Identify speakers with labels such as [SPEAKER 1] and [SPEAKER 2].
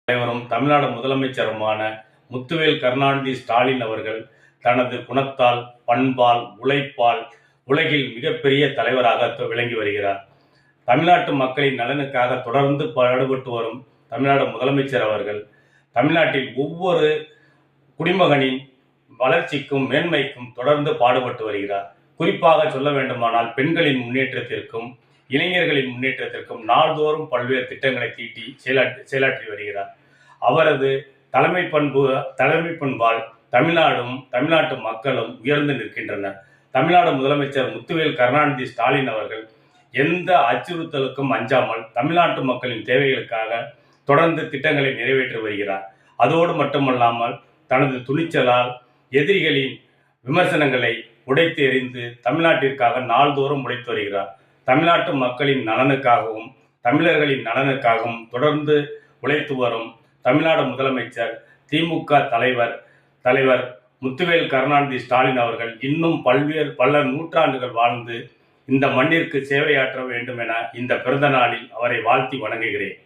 [SPEAKER 1] தலைவரும் தமிழ்நாடு முதலமைச்சருமான முத்துவேல் கருணாநிதி ஸ்டாலின் அவர்கள் தனது குணத்தால், பண்பால், உழைப்பால் உலகில் மிகப்பெரிய தலைவராக விளங்கி வருகிறார். தமிழ்நாட்டு மக்களின் நலனுக்காக தொடர்ந்து பாடுபட்டு வரும் தமிழ்நாடு முதலமைச்சர் அவர்கள் தமிழ்நாட்டில் ஒவ்வொரு குடிமகனின் வளர்ச்சிக்கும் மேன்மைக்கும் தொடர்ந்து பாடுபட்டு வருகிறார். குறிப்பாக சொல்ல வேண்டுமானால் பெண்களின் முன்னேற்றத்திற்கும் இளைஞர்களின் முன்னேற்றத்திற்கும் நாள்தோறும் பல்வேறு திட்டங்களை தீட்டி செயலாற்றி வருகிறார். அவரது தலைமை பண்பால் தமிழ்நாடும் தமிழ்நாட்டு மக்களும் உயர்ந்து நிற்கின்றனர். தமிழ்நாடு முதலமைச்சர் முத்துவேல் கருணாநிதி ஸ்டாலின் அவர்கள் எந்த அச்சுறுத்தலுக்கும் அஞ்சாமல் தமிழ்நாட்டு மக்களின் தேவைகளுக்காக தொடர்ந்து திட்டங்களை நிறைவேற்றி வருகிறார். அதோடு மட்டுமல்லாமல் தனது துணிச்சலால் எதிரிகளின் விமர்சனங்களை உடைத்து எறிந்து தமிழ்நாட்டிற்காக நாள்தோறும் உழைத்து வருகிறார். தமிழ்நாட்டு மக்களின் நலனுக்காகவும் தமிழர்களின் நலனுக்காகவும் தொடர்ந்து உழைத்து வரும் தமிழ்நாடு முதலமைச்சர் திமுக தலைவர் முத்துவேல் கருணாநிதி ஸ்டாலின் அவர்கள் இன்னும் பல நூற்றாண்டுகள் வாழ்ந்து இந்த மண்ணிற்கு சேவையாற்ற வேண்டும் என இந்த பிறந்த நாளில் அவரை வாழ்த்தி வணங்குகிறேன்.